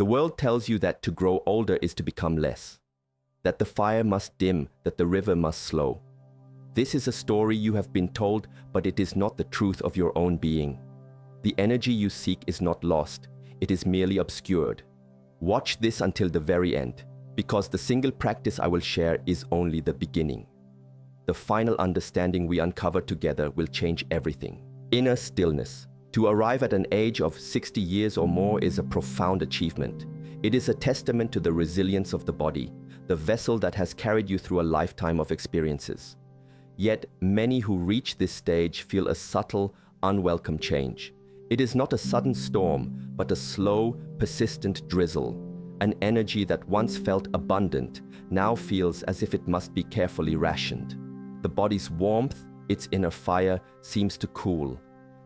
The world tells you that to grow older is to become less, that the fire must dim, that the river must slow. This is a story you have been told, but it is not the truth of your own being. The energy you seek is not lost, it is merely obscured. Watch this until the very end, because the single practice I will share is only the beginning. The final understanding we uncover together will change everything. Inner stillness. To arrive at an age of 60 years or more is a profound achievement. It is a testament to the resilience of the body, the vessel that has carried you through a lifetime of experiences. Yet, many who reach this stage feel a subtle, unwelcome change. It is not a sudden storm, but a slow, persistent drizzle. An energy that once felt abundant now feels as if it must be carefully rationed. The body's warmth, its inner fire, seems to cool.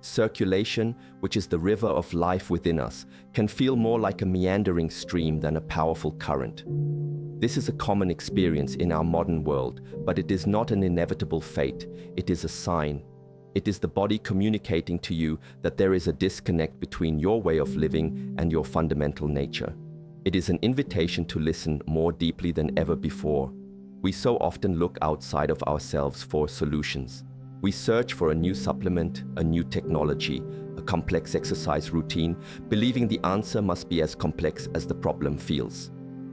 Circulation, which is the river of life within us, can feel more like a meandering stream than a powerful current. This is a common experience in our modern world, but it is not an inevitable fate. It is a sign. It is the body communicating to you that there is a disconnect between your way of living and your fundamental nature. It is an invitation to listen more deeply than ever before. We so often look outside of ourselves for solutions. We search for a new supplement, a new technology, a complex exercise routine, believing the answer must be as complex as the problem feels.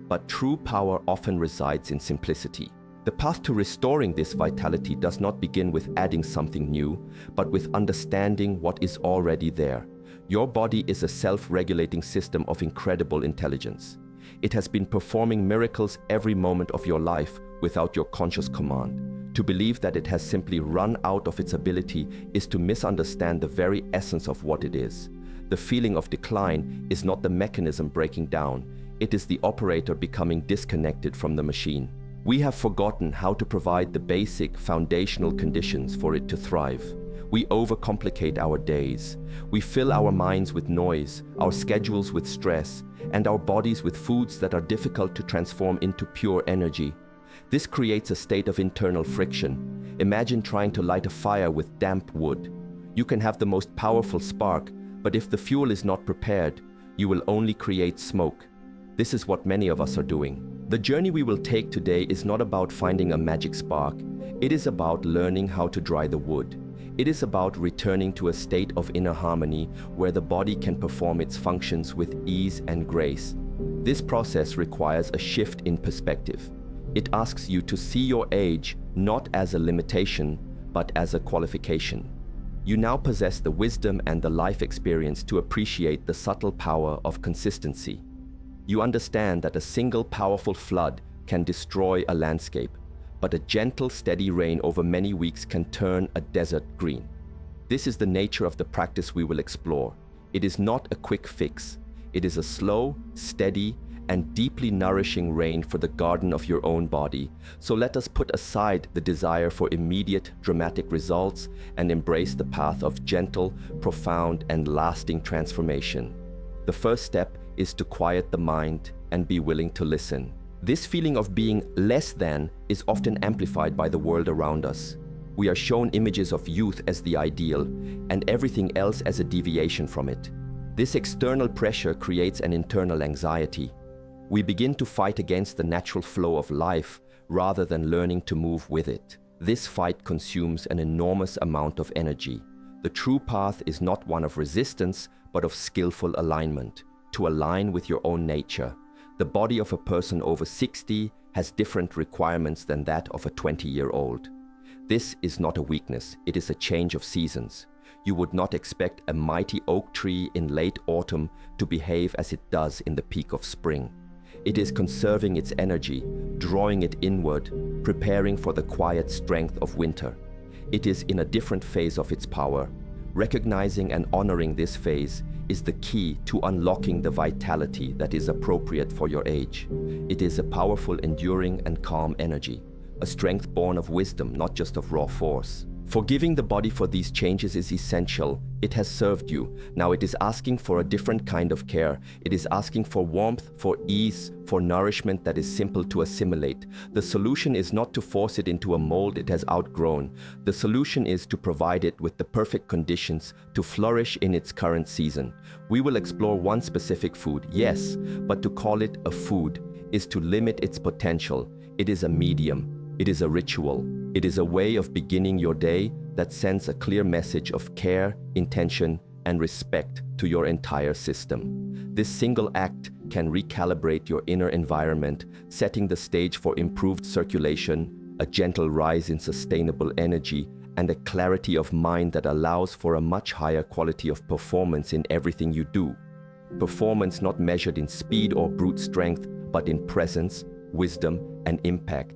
But true power often resides in simplicity. The path to restoring this vitality does not begin with adding something new, but with understanding what is already there. Your body is a self-regulating system of incredible intelligence. It has been performing miracles every moment of your life without your conscious command. To believe that it has simply run out of its ability is to misunderstand the very essence of what it is. The feeling of decline is not the mechanism breaking down. It is the operator becoming disconnected from the machine. We have forgotten how to provide the basic foundational conditions for it to thrive. We overcomplicate our days. We fill our minds with noise, our schedules with stress, and our bodies with foods that are difficult to transform into pure energy. This creates a state of internal friction. Imagine trying to light a fire with damp wood. You can have the most powerful spark, but if the fuel is not prepared, you will only create smoke. This is what many of us are doing. The journey we will take today is not about finding a magic spark. It is about learning how to dry the wood. It is about returning to a state of inner harmony where the body can perform its functions with ease and grace. This process requires a shift in perspective. It asks you to see your age not as a limitation, but as a qualification. You now possess the wisdom and the life experience to appreciate the subtle power of consistency. You understand that a single powerful flood can destroy a landscape, but a gentle, steady rain over many weeks can turn a desert green. This is the nature of the practice we will explore. It is not a quick fix. It is a slow, steady, and deeply nourishing rain for the garden of your own body. So let us put aside the desire for immediate, dramatic results and embrace the path of gentle, profound, and lasting transformation. The first step is to quiet the mind and be willing to listen. This feeling of being less than is often amplified by the world around us. We are shown images of youth as the ideal and everything else as a deviation from it. This external pressure creates an internal anxiety. We begin to fight against the natural flow of life rather than learning to move with it. This fight consumes an enormous amount of energy. The true path is not one of resistance, but of skillful alignment. To align with your own nature. The body of a person over 60 has different requirements than that of a 20-year-old. This is not a weakness, it is a change of seasons. You would not expect a mighty oak tree in late autumn to behave as it does in the peak of spring. It is conserving its energy, drawing it inward, preparing for the quiet strength of winter. It is in a different phase of its power. Recognizing and honoring this phase is the key to unlocking the vitality that is appropriate for your age. It is a powerful, enduring, and calm energy, a strength born of wisdom, not just of raw force. Forgiving the body for these changes is essential. It has served you. Now it is asking for a different kind of care. It is asking for warmth, for ease, for nourishment that is simple to assimilate. The solution is not to force it into a mold it has outgrown. The solution is to provide it with the perfect conditions to flourish in its current season. We will explore one specific food, yes, but to call it a food is to limit its potential. It is a medium. It is a ritual. It is a way of beginning your day that sends a clear message of care, intention, and respect to your entire system. This single act can recalibrate your inner environment, setting the stage for improved circulation, a gentle rise in sustainable energy, and a clarity of mind that allows for a much higher quality of performance in everything you do. Performance not measured in speed or brute strength, but in presence, wisdom, and impact.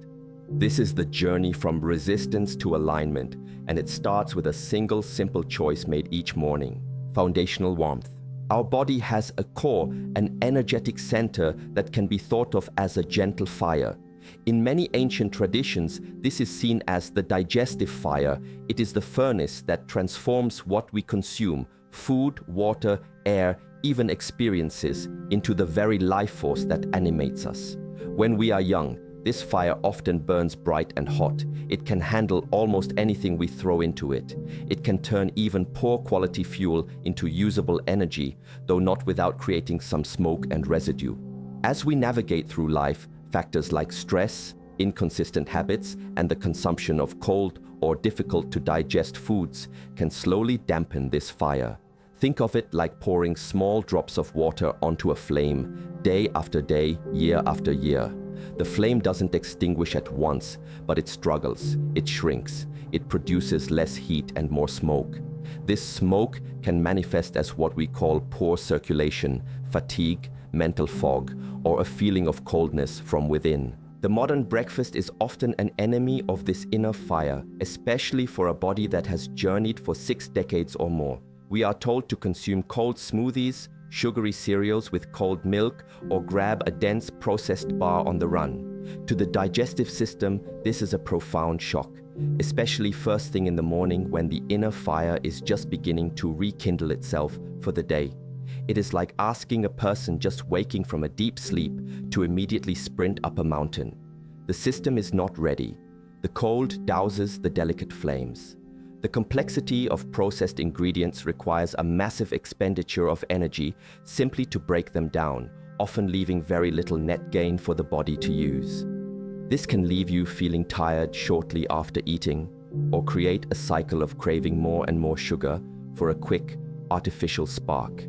This is the journey from resistance to alignment, and it starts with a single simple choice made each morning: foundational warmth. Our body has a core, an energetic center that can be thought of as a gentle fire. In many ancient traditions, this is seen as the digestive fire. It is the furnace that transforms what we consume, food, water, air, even experiences, into the very life force that animates us. When we are young, this fire often burns bright and hot. It can handle almost anything we throw into it. It can turn even poor quality fuel into usable energy, though not without creating some smoke and residue. As we navigate through life, factors like stress, inconsistent habits, and the consumption of cold or difficult to digest foods can slowly dampen this fire. Think of it like pouring small drops of water onto a flame, day after day, year after year. The flame doesn't extinguish at once, but it struggles, it shrinks, it produces less heat and more smoke. This smoke can manifest as what we call poor circulation, fatigue, mental fog, or a feeling of coldness from within. The modern breakfast is often an enemy of this inner fire, especially for a body that has journeyed for 6 decades or more. We are told to consume cold smoothies, sugary cereals with cold milk, or grab a dense processed bar on the run. To the digestive system, this is a profound shock, especially first thing in the morning when the inner fire is just beginning to rekindle itself for the day. It is like asking a person just waking from a deep sleep to immediately sprint up a mountain. The system is not ready. The cold douses the delicate flames. The complexity of processed ingredients requires a massive expenditure of energy simply to break them down, often leaving very little net gain for the body to use. This can leave you feeling tired shortly after eating, or create a cycle of craving more and more sugar for a quick, artificial spark.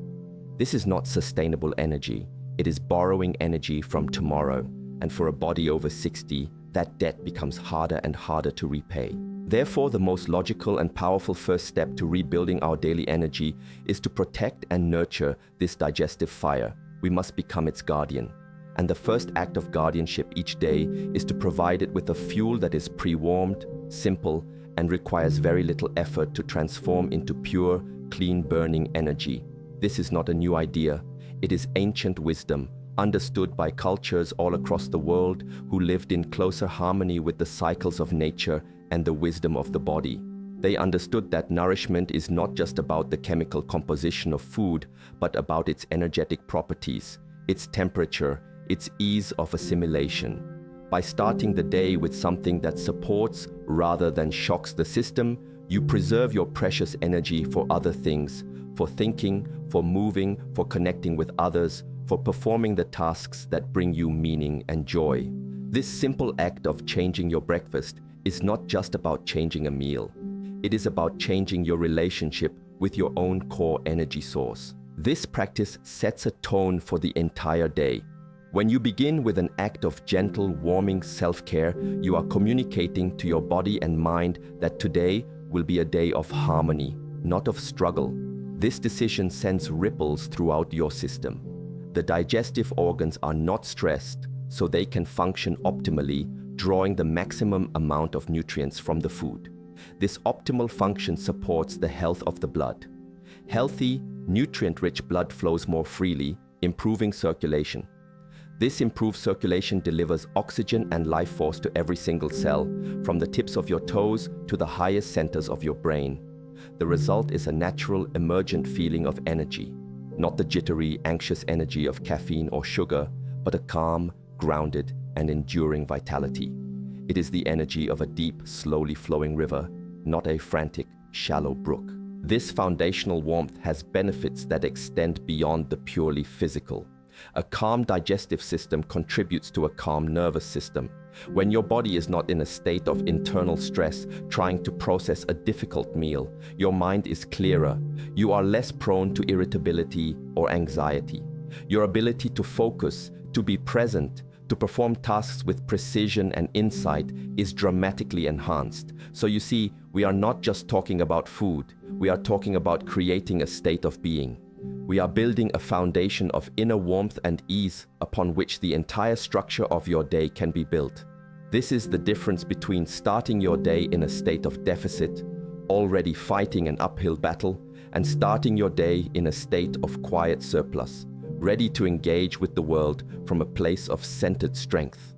This is not sustainable energy. It is borrowing energy from tomorrow, and for a body over 60, that debt becomes harder and harder to repay. Therefore, the most logical and powerful first step to rebuilding our daily energy is to protect and nurture this digestive fire. We must become its guardian. And the first act of guardianship each day is to provide it with a fuel that is pre-warmed, simple, and requires very little effort to transform into pure, clean burning energy. This is not a new idea. It is ancient wisdom, understood by cultures all across the world who lived in closer harmony with the cycles of nature and the wisdom of the body. They understood that nourishment is not just about the chemical composition of food, but about its energetic properties, its temperature, its ease of assimilation. By starting the day with something that supports rather than shocks the system, you preserve your precious energy for other things, for thinking, for moving, for connecting with others, for performing the tasks that bring you meaning and joy. This simple act of changing your breakfast is not just about changing a meal. It is about changing your relationship with your own core energy source. This practice sets a tone for the entire day. When you begin with an act of gentle, warming self-care, you are communicating to your body and mind that today will be a day of harmony, not of struggle. This decision sends ripples throughout your system. The digestive organs are not stressed, so they can function optimally, drawing the maximum amount of nutrients from the food. This optimal function supports the health of the blood. Healthy, nutrient-rich blood flows more freely, improving circulation. This improved circulation delivers oxygen and life force to every single cell, from the tips of your toes to the highest centers of your brain. The result is a natural, emergent feeling of energy, not the jittery, anxious energy of caffeine or sugar, but a calm, grounded, and enduring vitality. It is the energy of a deep, slowly flowing river, not a frantic, shallow brook. This foundational warmth has benefits that extend beyond the purely physical. A calm digestive system contributes to a calm nervous system. When your body is not in a state of internal stress trying to process a difficult meal, your mind is clearer. You are less prone to irritability or anxiety. Your ability to focus, to be present, to perform tasks with precision and insight is dramatically enhanced. So you see, we are not just talking about food, we are talking about creating a state of being. We are building a foundation of inner warmth and ease upon which the entire structure of your day can be built. This is the difference between starting your day in a state of deficit, already fighting an uphill battle, and starting your day in a state of quiet surplus, ready to engage with the world from a place of centered strength.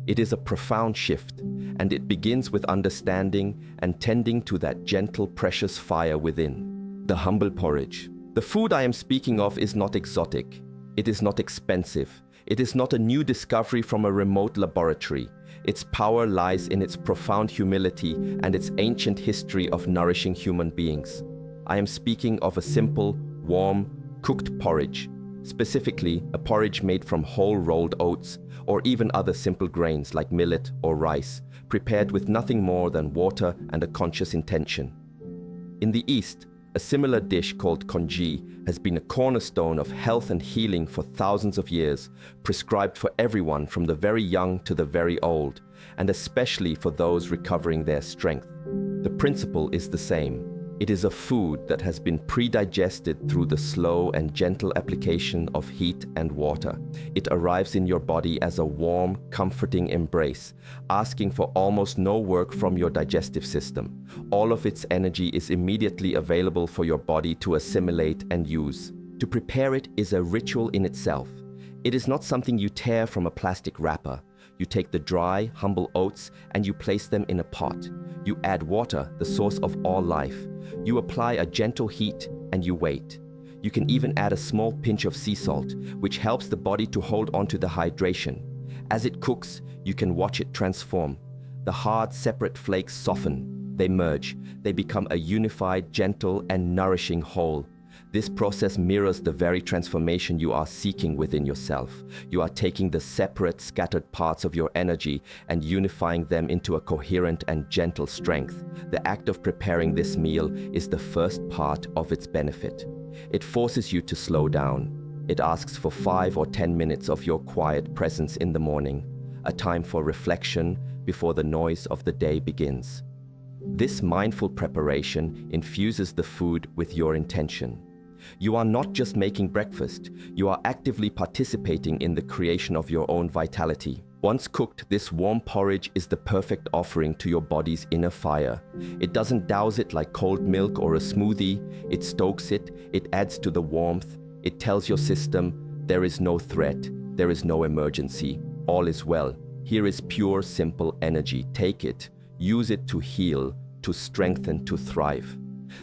It is a profound shift, and it begins with understanding and tending to that gentle, precious fire within. The humble porridge. The food I am speaking of is not exotic. It is not expensive. It is not a new discovery from a remote laboratory. Its power lies in its profound humility and its ancient history of nourishing human beings. I am speaking of a simple, warm, cooked porridge. Specifically, a porridge made from whole rolled oats, or even other simple grains like millet or rice, prepared with nothing more than water and a conscious intention. In the East, a similar dish called congee has been a cornerstone of health and healing for thousands of years, prescribed for everyone from the very young to the very old, and especially for those recovering their strength. The principle is the same. It is a food that has been pre-digested through the slow and gentle application of heat and water. It arrives in your body as a warm, comforting embrace, asking for almost no work from your digestive system. All of its energy is immediately available for your body to assimilate and use. To prepare it is a ritual in itself. It is not something you tear from a plastic wrapper. You take the dry, humble oats and you place them in a pot. You add water, the source of all life. You apply a gentle heat and you wait. You can even add a small pinch of sea salt, which helps the body to hold onto the hydration. As it cooks, you can watch it transform. The hard, separate flakes soften. They merge. They become a unified, gentle, and nourishing whole. This process mirrors the very transformation you are seeking within yourself. You are taking the separate, scattered parts of your energy and unifying them into a coherent and gentle strength. The act of preparing this meal is the first part of its benefit. It forces you to slow down. It asks for 5 or 10 minutes of your quiet presence in the morning, a time for reflection before the noise of the day begins. This mindful preparation infuses the food with your intention. You are not just making breakfast, you are actively participating in the creation of your own vitality. Once cooked, this warm porridge is the perfect offering to your body's inner fire. It doesn't douse it like cold milk or a smoothie, it stokes it, it adds to the warmth, it tells your system, there is no threat, there is no emergency, all is well. Here is pure, simple energy. Take it, use it to heal, to strengthen, to thrive.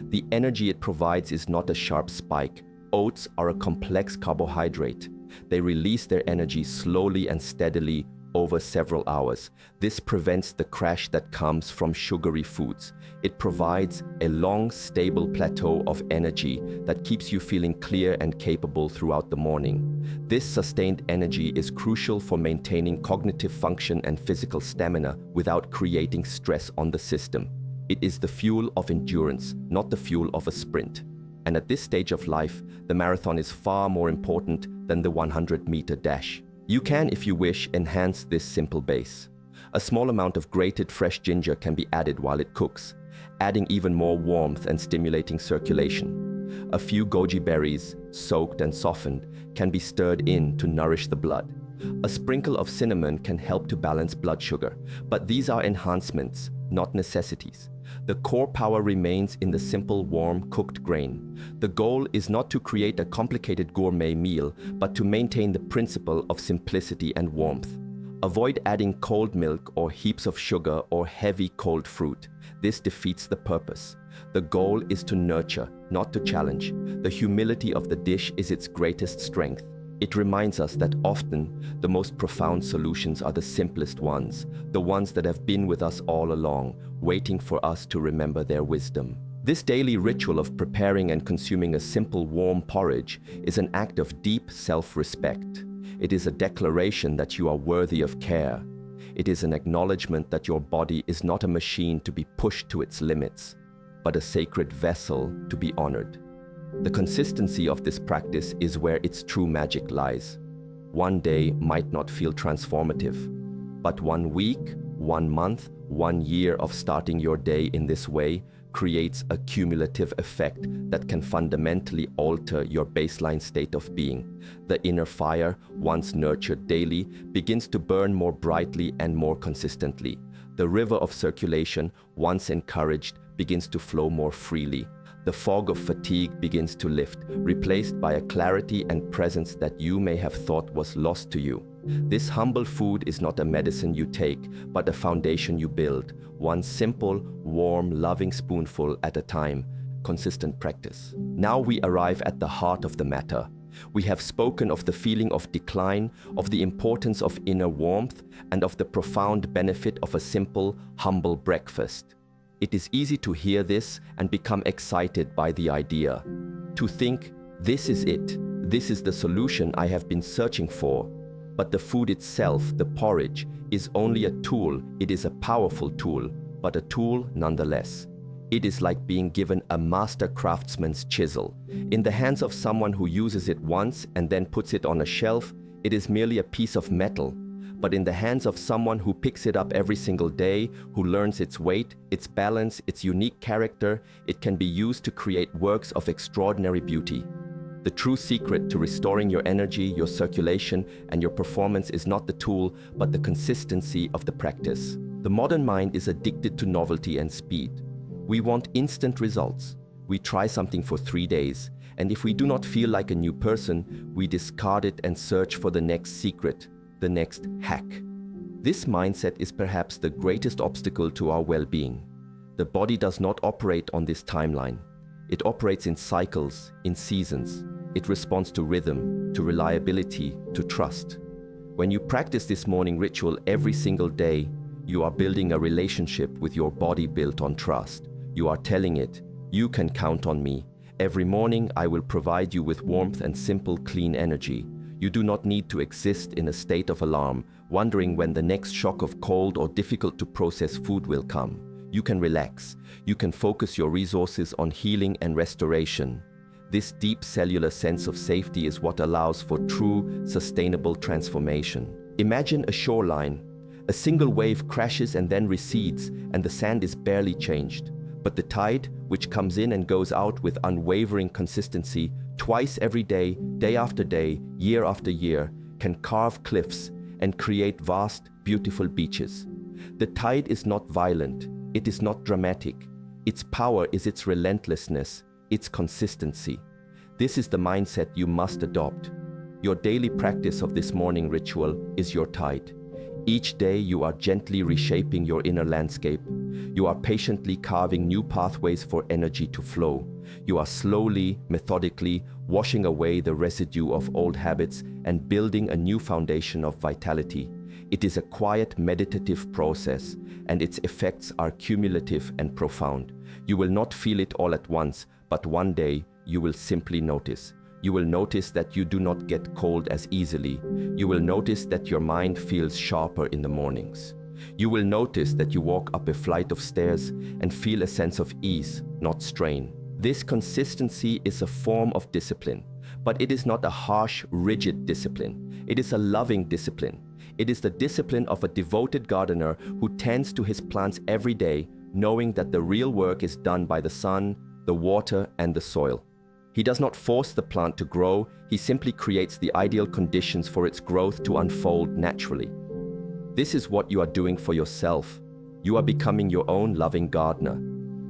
The energy it provides is not a sharp spike. Oats are a complex carbohydrate. They release their energy slowly and steadily over several hours. This prevents the crash that comes from sugary foods. It provides a long, stable plateau of energy that keeps you feeling clear and capable throughout the morning. This sustained energy is crucial for maintaining cognitive function and physical stamina without creating stress on the system. It is the fuel of endurance, not the fuel of a sprint. And at this stage of life, the marathon is far more important than the 100-meter dash. You can, if you wish, enhance this simple base. A small amount of grated fresh ginger can be added while it cooks, adding even more warmth and stimulating circulation. A few goji berries, soaked and softened, can be stirred in to nourish the blood. A sprinkle of cinnamon can help to balance blood sugar, but these are enhancements, not necessities. The core power remains in the simple, warm, cooked grain. The goal is not to create a complicated gourmet meal, but to maintain the principle of simplicity and warmth. Avoid adding cold milk or heaps of sugar or heavy cold fruit. This defeats the purpose. The goal is to nurture, not to challenge. The humility of the dish is its greatest strength. It reminds us that often the most profound solutions are the simplest ones, the ones that have been with us all along, waiting for us to remember their wisdom. This daily ritual of preparing and consuming a simple warm porridge is an act of deep self-respect. It is a declaration that you are worthy of care. It is an acknowledgement that your body is not a machine to be pushed to its limits, but a sacred vessel to be honored. The consistency of this practice is where its true magic lies. One day might not feel transformative, but 1 week, 1 month, 1 year of starting your day in this way creates a cumulative effect that can fundamentally alter your baseline state of being. The inner fire, once nurtured daily, begins to burn more brightly and more consistently. The river of circulation, once encouraged, begins to flow more freely. The fog of fatigue begins to lift, replaced by a clarity and presence that you may have thought was lost to you. This humble food is not a medicine you take, but a foundation you build, one simple, warm, loving spoonful at a time, consistent practice. Now we arrive at the heart of the matter. We have spoken of the feeling of decline, of the importance of inner warmth, and of the profound benefit of a simple, humble breakfast. It is easy to hear this and become excited by the idea. To think, this is it, this is the solution I have been searching for. But the food itself, the porridge, is only a tool. It is a powerful tool, but a tool nonetheless. It is like being given a master craftsman's chisel. In the hands of someone who uses it once and then puts it on a shelf, it is merely a piece of metal. But in the hands of someone who picks it up every single day, who learns its weight, its balance, its unique character, it can be used to create works of extraordinary beauty. The true secret to restoring your energy, your circulation, and your performance is not the tool, but the consistency of the practice. The modern mind is addicted to novelty and speed. We want instant results. We try something for 3 days, and if we do not feel like a new person, we discard it and search for the next secret, the next hack. This mindset is perhaps the greatest obstacle to our well-being. The body does not operate on this timeline. It operates in cycles, in seasons. It responds to rhythm, to reliability, to trust. When you practice this morning ritual every single day, you are building a relationship with your body built on trust. You are telling it, you can count on me. Every morning I will provide you with warmth and simple, clean energy. You do not need to exist in a state of alarm, wondering when the next shock of cold or difficult to process food will come. You can relax. You can focus your resources on healing and restoration. This deep cellular sense of safety is what allows for true, sustainable transformation. Imagine a shoreline. A single wave crashes and then recedes, and the sand is barely changed. But the tide, which comes in and goes out with unwavering consistency, twice every day, day after day, year after year, can carve cliffs and create vast, beautiful beaches. The tide is not violent. It is not dramatic. Its power is its relentlessness, its consistency. This is the mindset you must adopt. Your daily practice of this morning ritual is your tide. Each day you are gently reshaping your inner landscape. You are patiently carving new pathways for energy to flow. You are slowly, methodically washing away the residue of old habits and building a new foundation of vitality. It is a quiet, meditative process, and its effects are cumulative and profound. You will not feel it all at once, but one day you will simply notice. You will notice that you do not get cold as easily. You will notice that your mind feels sharper in the mornings. You will notice that you walk up a flight of stairs and feel a sense of ease, not strain. This consistency is a form of discipline, but it is not a harsh, rigid discipline. It is a loving discipline. It is the discipline of a devoted gardener who tends to his plants every day, knowing that the real work is done by the sun, the water, and the soil. He does not force the plant to grow, he simply creates the ideal conditions for its growth to unfold naturally. This is what you are doing for yourself. You are becoming your own loving gardener.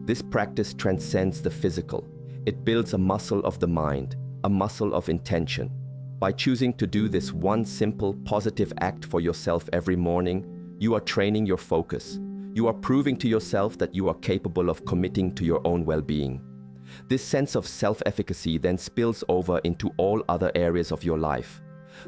This practice transcends the physical. It builds a muscle of the mind, a muscle of intention. By choosing to do this one simple, positive act for yourself every morning, you are training your focus. You are proving to yourself that you are capable of committing to your own well-being. This sense of self-efficacy then spills over into all other areas of your life.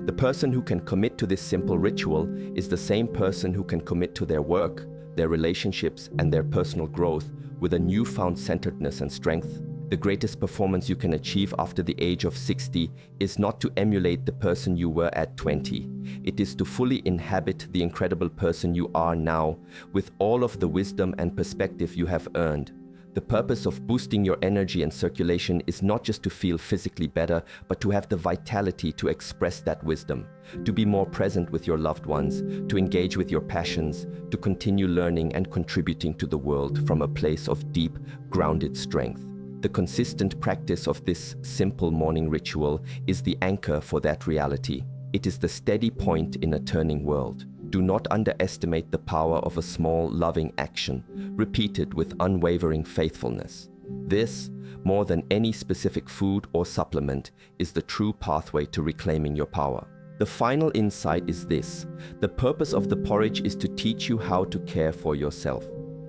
The person who can commit to this simple ritual is the same person who can commit to their work, their relationships, and their personal growth with a newfound centeredness and strength. The greatest performance you can achieve after the age of 60 is not to emulate the person you were at 20. It is to fully inhabit the incredible person you are now, with all of the wisdom and perspective you have earned. The purpose of boosting your energy and circulation is not just to feel physically better, but to have the vitality to express that wisdom, to be more present with your loved ones, to engage with your passions, to continue learning and contributing to the world from a place of deep, grounded strength. The consistent practice of this simple morning ritual is the anchor for that reality. It is the steady point in a turning world. Do not underestimate the power of a small, loving action, repeated with unwavering faithfulness. This, more than any specific food or supplement, is the true pathway to reclaiming your power. The final insight is this: the purpose of the porridge is to teach you how to care for yourself.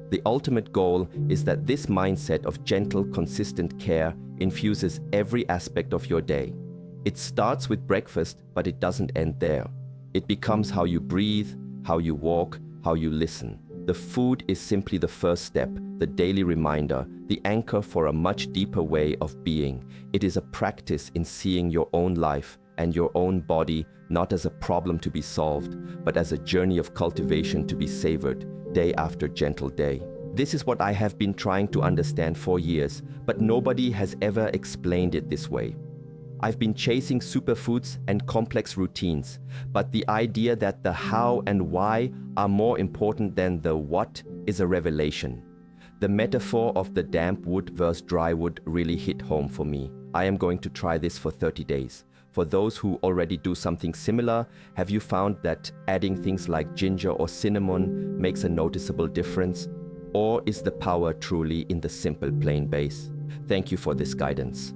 The ultimate goal is that this mindset of gentle, consistent care infuses every aspect of your day. It starts with breakfast, but it doesn't end there. It becomes how you breathe, how you walk, how you listen. The food is simply the first step, the daily reminder, the anchor for a much deeper way of being. It is a practice in seeing your own life and your own body not as a problem to be solved, but as a journey of cultivation to be savored, day after gentle day. This is what I have been trying to understand for years, but nobody has ever explained it this way. I've been chasing superfoods and complex routines, but the idea that the how and why are more important than the what is a revelation. The metaphor of the damp wood versus dry wood really hit home for me. I am going to try this for 30 days. For those who already do something similar, have you found that adding things like ginger or cinnamon makes a noticeable difference? Or is the power truly in the simple plain base? Thank you for this guidance.